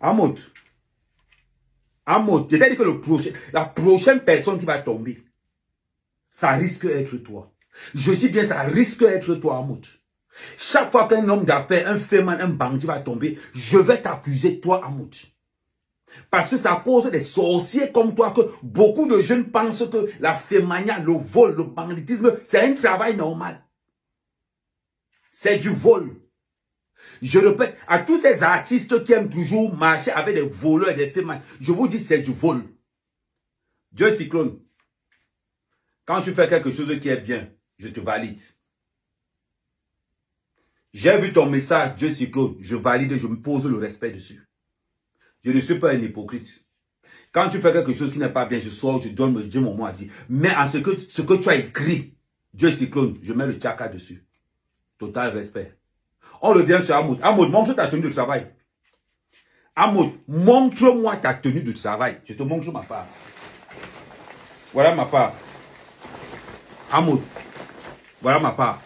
Ahmoud, je t'ai dit que la prochaine personne qui va tomber, ça risque d'être toi. Je dis bien, ça risque d'être toi, Ahmoud. Chaque fois qu'un homme d'affaires, un féman, un bandit va tomber, je vais t'accuser, toi, Ahmoud. Parce que c'est à cause des sorciers comme toi que beaucoup de jeunes pensent que la fémania, le vol, le banditisme, c'est un travail normal. C'est du vol. Je répète, à tous ces artistes qui aiment toujours marcher avec des voleurs et des fémans, je vous dis, c'est du vol. Dieu Cyclone, quand tu fais quelque chose qui est bien, je te valide. J'ai vu ton message, Dieu Cyclone, je valide, je me pose le respect dessus. Je ne suis pas un hypocrite. Quand tu fais quelque chose qui n'est pas bien, je sors, je donne mon mot à dire. Mais à ce que tu as écrit, Dieu Cyclone, je mets le tchaka dessus. Total respect. On revient sur Ahmoud. Ahmoud, montre ta tenue de travail. Ahmoud, montre-moi ta tenue de travail. Je te montre ma part. Voilà ma part. Ahmoud, voilà ma part.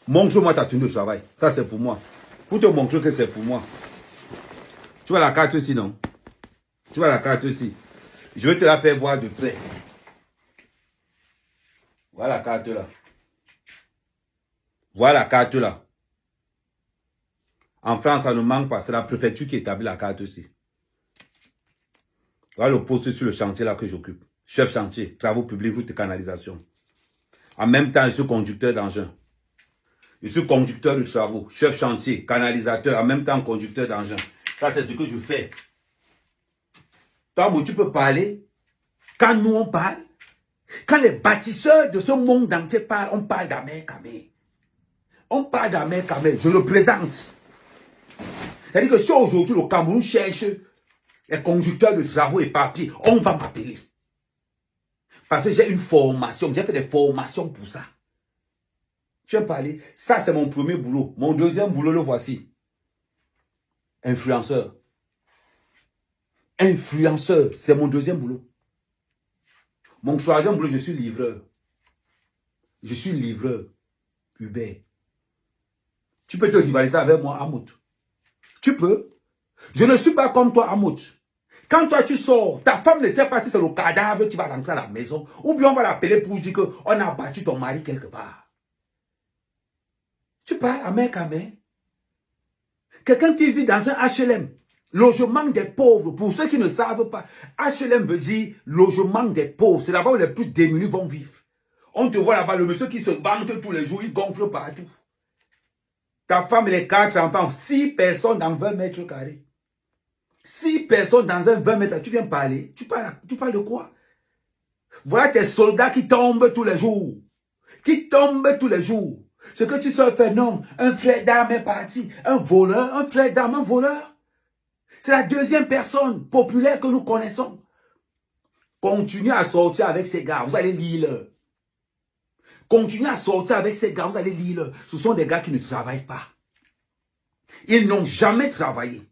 Montre-moi ta tenue de travail. Ça, c'est pour moi. Pour te montrer que c'est pour moi. Tu vois la carte ici, non? Tu vois la carte ici. Je vais te la faire voir de près. Voilà la carte là. Voilà la carte là. En France, ça ne manque pas. C'est la préfecture qui établit la carte aussi. Voilà le poste sur le chantier là que j'occupe. Chef chantier, travaux publics, route et canalisation. En même temps, je suis conducteur d'engin. Je suis conducteur de travaux, chef chantier, canalisateur, en même temps conducteur d'engin. Ça, c'est ce que je fais. Toi, moi, tu peux parler. Quand nous, on parle. Quand les bâtisseurs de ce monde entier parlent, on parle d'Ahmed Kamé. On parle d'Ahmed Kamé. Je le présente. C'est-à-dire que si aujourd'hui le Cameroun cherche les conducteurs de travaux et papiers, on va m'appeler. Parce que j'ai une formation. J'ai fait des formations pour ça. Tu veux parler? Ça, c'est mon premier boulot. Mon deuxième boulot, le voici. Influenceur. Influenceur, c'est mon deuxième boulot. Mon troisième boulot, je suis livreur. Je suis livreur. Uber. Tu peux te rivaliser avec moi, Ahmoud. Tu peux. Je ne suis pas comme toi, Ahmoud. Quand toi tu sors, ta femme ne sait pas si c'est le cadavre qui va rentrer à la maison. Ou bien on va l'appeler pour dire qu'on a battu ton mari quelque part. Tu parles à mec à mec. Quelqu'un qui vit dans un HLM. Logement des pauvres. Pour ceux qui ne savent pas, HLM veut dire logement des pauvres. C'est là-bas où les plus démunis vont vivre. On te voit là-bas, le monsieur qui se vante tous les jours, il gonfle partout. Ta femme et les 4 enfants, 6 personnes dans 20 mètres carrés. 6 personnes dans un 20 mètres, tu viens parler. Tu parles de quoi? Voilà tes soldats qui tombent tous les jours. Qui tombent tous les jours. Ce que tu sais faire, non. Un frère d'armes est parti. Un voleur, un frère d'armes, un voleur. C'est la deuxième personne populaire que nous connaissons. Continuez à sortir avec ces gars, vous allez lire. Continuez à sortir avec ces gars, vous allez lire. Ce sont des gars qui ne travaillent pas. Ils n'ont jamais travaillé.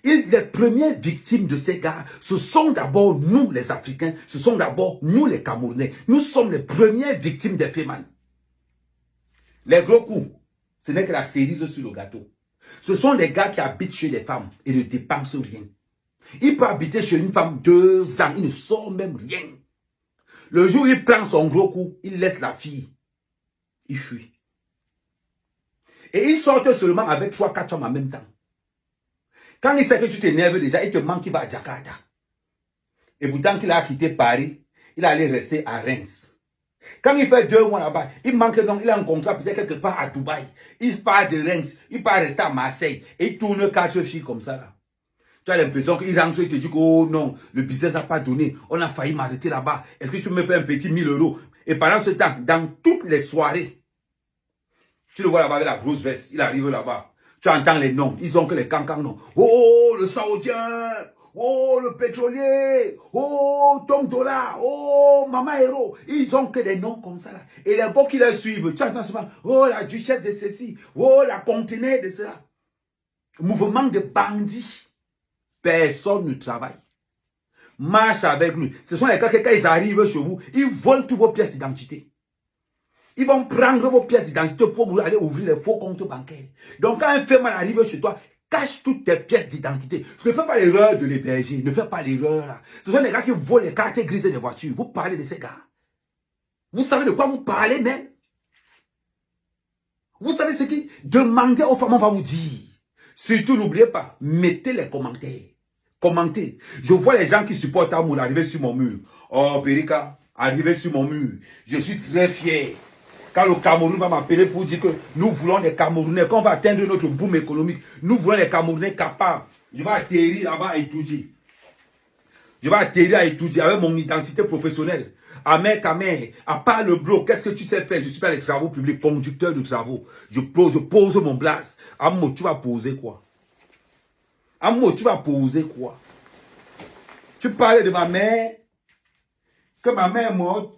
Les premières victimes de ces gars, ce sont d'abord nous les Africains, ce sont d'abord nous les Camerounais. Nous sommes les premières victimes des fémans. Les gros coups, ce n'est que la cerise sur le gâteau. Ce sont des gars qui habitent chez les femmes et ne dépensent rien. Il peut habiter chez une femme 2 ans, il ne sort même rien. Le jour où il prend son gros coup, il laisse la fille. Il fuit. Et il sort seulement avec 3-4 femmes en même temps. Quand il sait que tu t'énerves déjà, il te manque qu'il va à Jakarta. Et pourtant qu'il a quitté Paris, il allait rester à Reims. Quand il fait 2 mois là-bas, il manque donc, il a un contrat peut-être quelque part à Dubaï. Il part de Reims, il part rester à Marseille. Et il tourne 4 filles comme ça là. Tu as l'impression qu'il rentre et te dit que oh non, le business n'a pas donné. On a failli m'arrêter là-bas. Est-ce que tu me fais un petit 1000 €? Et pendant ce temps, dans toutes les soirées, tu le vois là-bas avec la grosse veste, il arrive là-bas. Tu entends les noms, ils ont que les cancans noms. Oh, le Saoudien, oh, le pétrolier, oh, Tom Dollar, oh, Mama Hero. Ils ont que des noms comme ça là. Et les beaux qui les suivent, tu entends souvent, oh, la duchesse de ceci, oh, la conteneur de cela. Mouvement de bandits. Personne ne travaille. Marche avec lui. Ce sont les gars qui, quand ils arrivent chez vous, ils volent toutes vos pièces d'identité. Ils vont prendre vos pièces d'identité pour vous aller ouvrir les faux comptes bancaires. Donc, quand un féminin arrive chez toi, cache toutes tes pièces d'identité. Ne fais pas l'erreur de l'héberger. Ne fais pas l'erreur là. Ce sont des gars qui volent les cartes grises des voitures. Vous parlez de ces gars. Vous savez de quoi vous parlez même? Vous savez ce qui? Demandez aux femmes, on va vous dire. Surtout, n'oubliez pas, mettez les commentaires. Commentez. Je vois les gens qui supportent Amour arriver sur mon mur. Oh, Périka, arriver sur mon mur. Je suis très fier. Quand le Cameroun va m'appeler pour dire que nous voulons des Camerounais, qu'on va atteindre notre boom économique, nous voulons des Camerounais capables. Je vais atterrir là-bas à Itoudji. Je vais atterrir à Itoudji avec mon identité professionnelle. Amen, Kamer, à part le bloc, qu'est-ce que tu sais faire? Je suis dans les travaux publics, conducteur de travaux. Je pose mon blast. Amo, tu vas poser quoi? Amo, tu vas poser quoi? Tu parlais de ma mère, que ma mère est morte.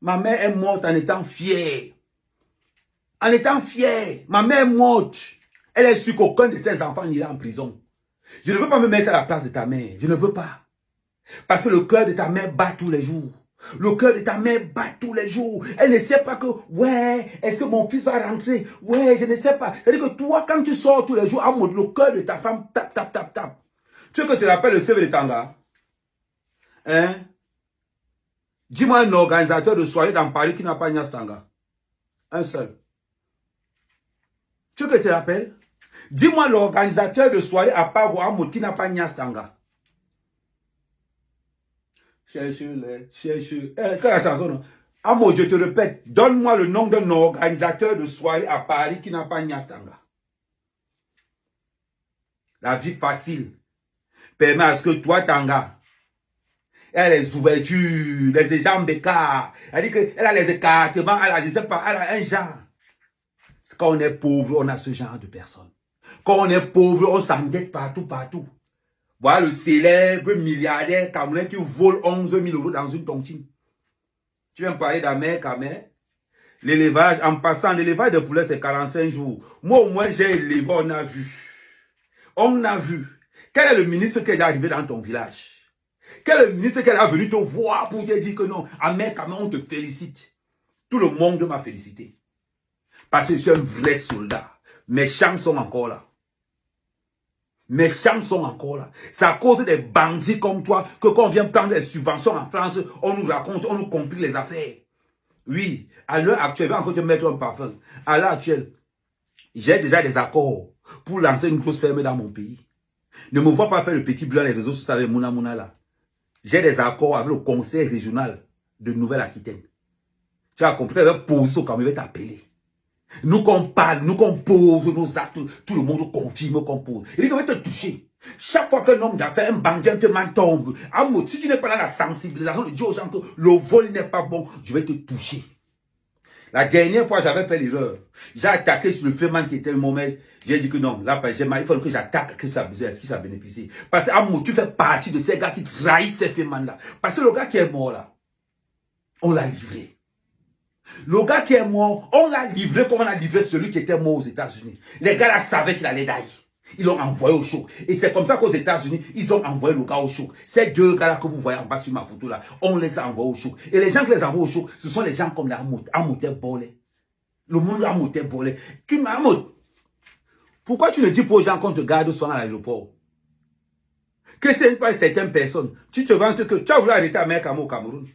Ma mère est morte en étant fière. En étant fière. Ma mère est morte. Elle est sûre qu'aucun de ses enfants n'ira en prison. Je ne veux pas me mettre à la place de ta mère. Je ne veux pas. Parce que le cœur de ta mère bat tous les jours. Le cœur de ta mère bat tous les jours. Elle ne sait pas que, ouais, est-ce que mon fils va rentrer? Ouais, je ne sais pas. C'est-à-dire que toi, quand tu sors tous les jours, le cœur de ta femme tape, tape, tape, tape. Tu veux que tu l'appelles le CV de Tanga? Hein? Dis-moi un organisateur de soirée dans Paris qui n'a pas Nias Tanga. Un seul. Tu veux que tu l'appelles? Dis-moi l'organisateur de soirée à Pago Amoud qui n'a pas Nias Tanga. Cherche-les, cherche. Quelle la chanson, non? Amoud, je te répète, donne-moi le nom d'un organisateur de soirée à Paris qui n'a pas Nias Tanga. La vie facile permet à ce que toi, Tanga, elle a les ouvertures, les jambes d'écart. Elle dit qu'elle a les écartements, elle a, je sais pas, elle a un genre. Quand on est pauvre, on a ce genre de personnes. Quand on est pauvre, on s'endette partout, partout. Voilà le célèbre milliardaire camerounais qui vole 11 000 € dans une tontine. Tu viens me parler d'Amer, Kamer. L'élevage, en passant, l'élevage de poulet, c'est 45 jours. Moi, au moins, j'ai élevé, on a vu. On a vu. Quel est le ministre qui est arrivé dans ton village? Quel est le ministre qui est venu te voir pour te dire que non, Amer, Kamer, on te félicite. Tout le monde m'a félicité. Parce que je suis un vrai soldat. Mes champs sont encore là. Mes champs sont encore là. C'est à cause des bandits comme toi que quand on vient prendre des subventions en France, on nous raconte, on nous complique les affaires. Oui, à l'heure actuelle, je vais encore te mettre un parfum. À l'heure actuelle, j'ai déjà des accords pour lancer une grosse ferme dans mon pays. Ne me vois pas faire le petit blanc les réseaux sociaux avec Mouna Mouna là. J'ai des accords avec le conseil régional de Nouvelle-Aquitaine. Tu as compris, avec Pozo quand il va t'appeler. Nous qu'on parle, nous qu'on pose nos actes, tout le monde confirme qu'on pose. Il dit qu'on va te toucher. Chaque fois qu'un homme d'affaires, un bandit, un fémin tombe, Amoud, si tu n'es pas dans la sensibilisation de dire aux gens que le vol n'est pas bon, je vais te toucher. La dernière fois, j'avais fait l'erreur. J'ai attaqué sur le fémin qui était le moment. J'ai dit que non, là, il faut que j'attaque, que ça bénéficie. Parce que Amoud, tu fais partie de ces gars qui trahissent ces fémins-là. Parce que le gars qui est mort là, on l'a livré. Le gars qui est mort, on l'a livré comme on a livré celui qui était mort aux États-Unis. Les gars là savaient qu'il allait d'ailleurs. Ils l'ont envoyé au choc. Et c'est comme ça qu'aux États-Unis, ils ont envoyé le gars au choc. Ces deux gars là que vous voyez en bas sur ma photo là, on les a envoyés au choc. Et les gens qui les envoient au choc, ce sont les gens comme Amoud Bolé. Le monde Amoud Bolé. Amoud, pourquoi tu ne dis pas aux gens qu'on te garde soin à l'aéroport? Que c'est pas certaines personnes. Tu te vantes que tu as voulu arrêter à Mère au Cameroun.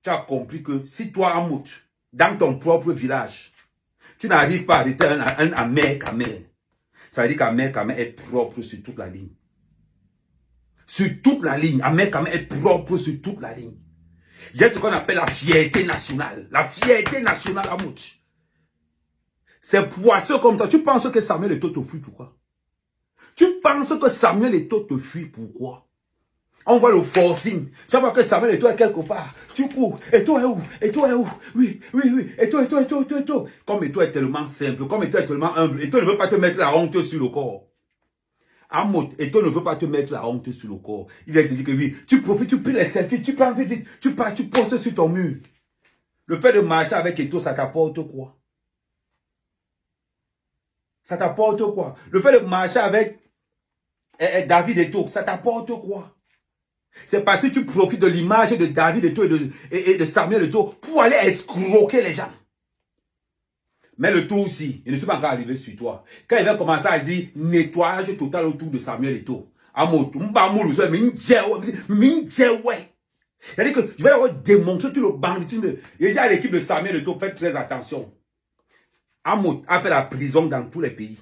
Tu as compris que si toi, Amoud, dans ton propre village, tu n'arrives pas à arrêter un Amer Kamer, ça veut dire qu'Amer Kamer est propre sur toute la ligne. Sur toute la ligne, Amer Kamer est propre sur toute la ligne. J'ai ce qu'on appelle la fierté nationale. La fierté nationale, Amoud. C'est poisseux comme toi. Tu penses que Samuel Eto'o te fuit, pourquoi? Tu penses que Samuel Eto'o te fuit, pourquoi? On voit le forcing. Tu vois que Samuel Eto'o est quelque part. Tu cours. Eto'o est où? Eto'o est où? Oui, oui, oui. Eto'o. Comme Eto'o est tellement simple, comme Eto'o est tellement humble, Eto'o ne veut pas te mettre la honte sur le corps. Amoud, Eto'o ne veut pas te mettre la honte sur le corps. Il va te dire que oui, tu profites, tu pries les selfies, tu prends vite, tu pars, tu postes sur ton mur. Le fait de marcher avec Eto'o, ça t'apporte quoi? Ça t'apporte quoi? Le fait de marcher avec David Eto'o, ça t'apporte quoi? C'est parce que tu profites de l'image de David Eto'o et de Samuel Eto'o pour aller escroquer les gens. Mais le tout aussi, il ne suis pas encore arrivé sur toi. Quand il va commencer à dire nettoyage total autour de Samuel Eto'o. C'est-à-dire que je vais leur démontrer tout le banditisme. Il y a l'équipe de Samuel Eto'o, faites très attention. Amout a fait la prison dans tous les pays.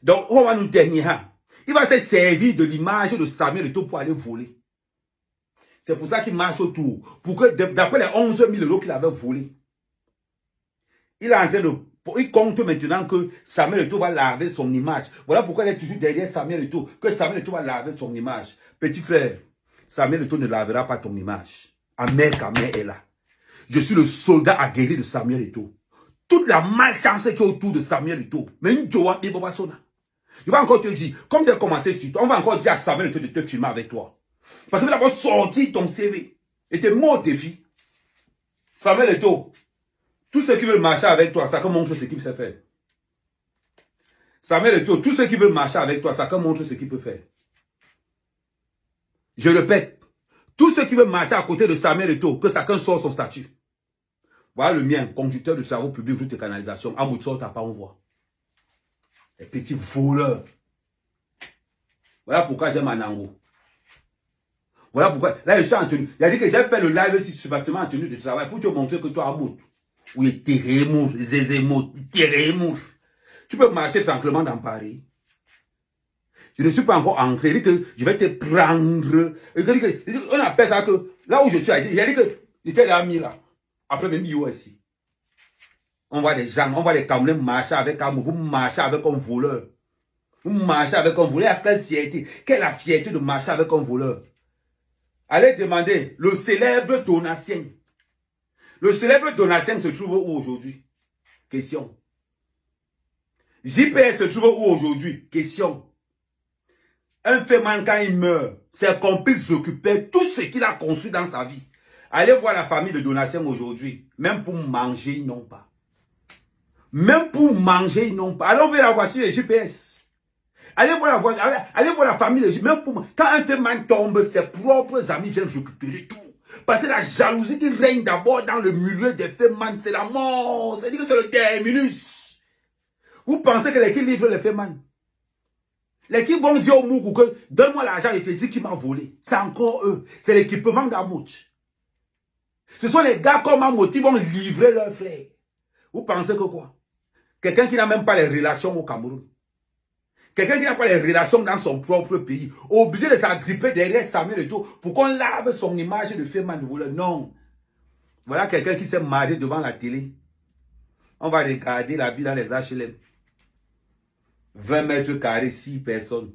Donc, on va nous tenir. Il va se servir de l'image de Samuel Eto'o pour aller voler. C'est pour ça qu'il marche autour. Pour que, d'après les 11 000 euros qu'il avait volés, il est en train de... Il compte maintenant que Samuel Eto'o va laver son image. Voilà pourquoi il est toujours derrière Samuel Eto'o. Que Samuel Eto'o va laver son image. Petit frère, Samuel Eto'o ne lavera pas ton image. Amer Kamé est là. Je suis le soldat aguerri de Samuel Eto'o. Toute la malchance qui est autour de Samuel Eto'o. Mais une Joa Bibobasona. Je vais encore te dire, comme tu as commencé sur toi, on va encore dire à Samuel Eto'o de te filmer avec toi. Parce que tu vas d'abord sortir ton CV. Et t'es mort au défi. Samuel Eto'o. Tous ceux qui veulent marcher avec toi, ça montre ce qu'il sait faire. Samuel Eto'o, tous ceux qui veulent marcher avec toi, ça montre ce qu'il peut faire. Je répète, tous ceux qui veulent marcher à côté de Samuel Eto'o, que chacun sort son statut. Voilà le mien, conducteur de travaux publics, route de canalisation. À Moutso, t'as pas on voit. Les petits voleurs. Voilà pourquoi j'aime Anango. Voilà pourquoi. Là, je suis en tenue. Il a dit que j'ai fait le live ici sur bâtiment en tenue de travail pour te montrer que toi, à Mout. Oui, Térémouche, Zézémouche, Térémouche. Tu peux marcher tranquillement dans Paris. Je ne suis pas encore ancré. Il dit que je vais te prendre. On appelle ça que là où je suis, il a dit que j'étais là mis là. Après, même ici. On voit des gens, on voit les Camerounais marcher avec un vous marchez avec un voleur. Vous marchez avec un voleur. Quelle fierté. Quelle est la fierté de marcher avec un voleur? Allez demander le célèbre Donatien. Le célèbre Donatien se trouve où aujourd'hui? Question. JPS se trouve où aujourd'hui? Question. Un féman, quand il meurt, ses complices s'occupaient tout ce qu'il a construit dans sa vie. Allez voir la famille de Donatien aujourd'hui. Même pour manger, ils n'ont pas. Même pour manger, ils n'ont pas. Allons voir la voiture des GPS. Allez voir la famille des GPS. Même pour... Quand un féman tombe, ses propres amis viennent récupérer tout. Parce que la jalousie qui règne d'abord dans le milieu des fémans, c'est la mort. C'est-à-dire que c'est le terminus. Vous pensez que les qui livrent les fémans? Les qui vont dire au Moukou que donne-moi l'argent et te dis qui m'a volé. C'est encore eux. C'est l'équipement d'Amouch. Ce sont les gars comme Amout qui vont livrer leurs frères. Vous pensez que quoi? Quelqu'un qui n'a même pas les relations au Cameroun. Quelqu'un qui n'a pas les relations dans son propre pays. Obligé de s'agripper derrière Samuel Eto'o pour qu'on lave son image de féman de voleur. Non. Voilà quelqu'un qui s'est marié devant la télé. On va regarder la vie dans les HLM. 20 mètres carrés, 6 personnes.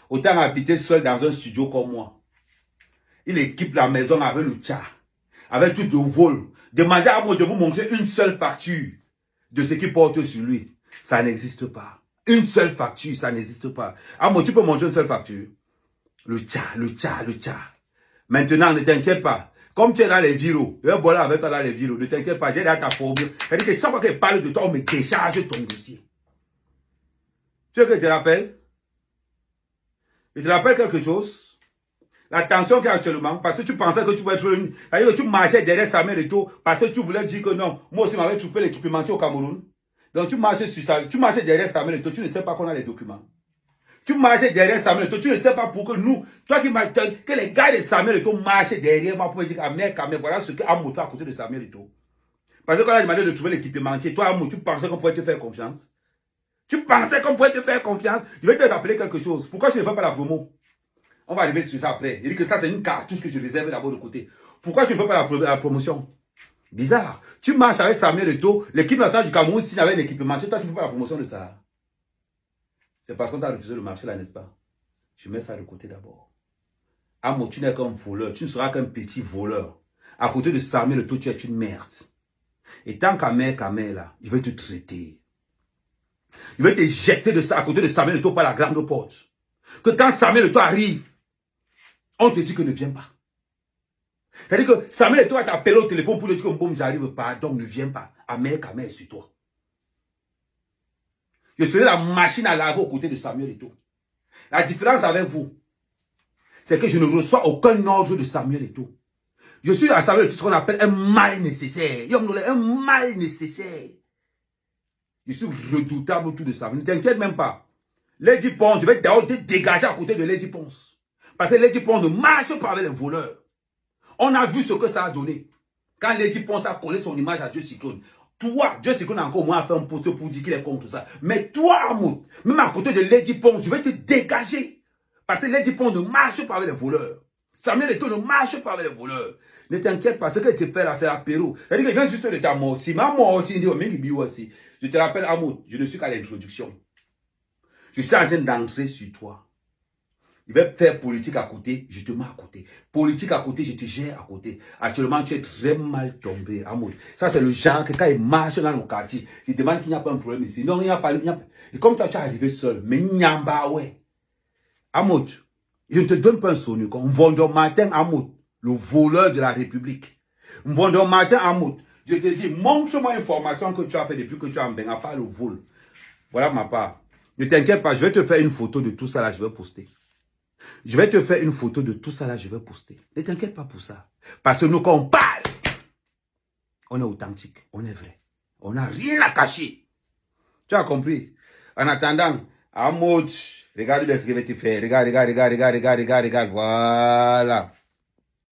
Autant habiter seul dans un studio comme moi. Il équipe la maison avec le tcha, avec tout le vol. Demandez à moi de vous montrer une seule facture de ce qu'il porte sur lui. Ça n'existe pas. Une seule facture, ça n'existe pas. Ah, moi, tu peux montrer une seule facture. Le tcha, le tcha, le tcha. Maintenant, ne t'inquiète pas. Comme tu es dans les virus, je vais boire avec toi dans les virus. Ne t'inquiète pas, j'ai là ta formule. C'est-à-dire que chaque fois qu'elle parle de toi, on me décharge ton dossier. Tu veux que je te rappelle? Je te rappelle quelque chose? La tension qu'il y a actuellement, parce que tu pensais que tu pouvais être une... C'est-à-dire que tu marchais derrière Samuel Eto'o, parce que tu voulais dire que non, moi aussi m'avais trouvé l'équipementier au Cameroun. Donc tu marchais sur ça, tu marchais derrière Samuel Eto'o, tu ne sais pas qu'on a les documents. Tu marchais derrière Samuel Eto'o, tu ne sais pas pour que nous, toi qui m'as dit que les gars de Samuel Eto'o marchaient derrière moi pour dire Amer Kamé, voilà ce que Amout fait à côté de Samuel Eto'o. Parce que quand on a demandé de trouver l'équipementier, toi Amout, tu pensais qu'on pouvait te faire confiance. Tu pensais qu'on pouvait te faire confiance. Je vais te rappeler quelque chose. Pourquoi je ne fais pas la promo? On va arriver sur ça après. Il dit que ça, c'est une cartouche que je réserve d'abord de côté. Pourquoi je ne fais pas la promotion? Bizarre. Tu marches avec Samuel Eto'o, l'équipe nationale du Cameroun signe avec l'équipement. Toi, tu ne fais pas la promotion de ça. C'est parce qu'on t'a refusé le marché là, n'est-ce pas? Je mets ça de côté d'abord. Amo, tu n'es qu'un voleur. Tu ne seras qu'un petit voleur. À côté de Samuel Eto'o, tu es une merde. Et tant qu'Amer Kamé là, je vais te traiter. Je vais te jeter de ça à côté de Samuel Eto'o par la grande porte. Que quand Samuel Eto'o arrive, on te dit que ne viens pas. C'est-à-dire que Samuel Eto'o va t'appeler au téléphone pour te dire que bon, j'arrive pas, donc ne viens pas. Amer Kamé est sur toi. Je serai la machine à laver aux côtés de Samuel Eto'o. La différence avec vous, c'est que je ne reçois aucun ordre de Samuel Eto'o. Je suis à Samuel Eto'o ce qu'on appelle un mal nécessaire. Un mal nécessaire. Je suis redoutable tout de ça. Ne t'inquiète même pas. Lady Ponce, je vais d'abord te dégager à côté de Lady Ponce. Parce que Lady Ponce ne marche pas avec les voleurs. On a vu ce que ça a donné. Quand Lady Ponce a collé son image à Dieu Cyclone. Toi, Dieu Cyclone a encore moins fait un poste pour dire qu'il est contre ça. Mais toi, Amoud, même à côté de Lady Ponce, je vais te dégager. Parce que Lady Ponce ne marche pas avec les voleurs. Samuel Eto'o ne marche pas avec les voleurs. Ne t'inquiète pas, ce que tu fais là, c'est l'apéro. C'est-à-dire que je viens juste de t'amortir. Je te rappelle, Amoud, je ne suis qu'à l'introduction. Je suis en train d'entrer sur toi. Je vais faire politique à côté, je te mets à côté. Politique à côté, je te gère à côté. Actuellement, tu es très mal tombé, Amoud. Ça, c'est le genre que quand il marche dans le quartier, je demande qu'il n'y a pas un problème ici. Non, il n'y a pas. Et comme toi, tu es arrivé seul, mais Nyamba, ouais. Amoud, je ne te donne pas un sonnet. Mvondo Martin Amoud, le voleur de la République. Mvondo Martin Amoud, je te dis, montre-moi une formation que tu as fait depuis que tu as en à part le vol. Voilà ma part. Ne t'inquiète pas, je vais te faire une photo de tout ça là, je vais poster. Je vais te faire une photo de tout ça là, je vais poster. Ne t'inquiète pas pour ça. Parce que nous, quand on parle, on est authentique, on est vrai. On n'a rien à cacher. Tu as compris? En attendant, Amoud, regarde bien ce que je vais te faire. Regarde. Voilà.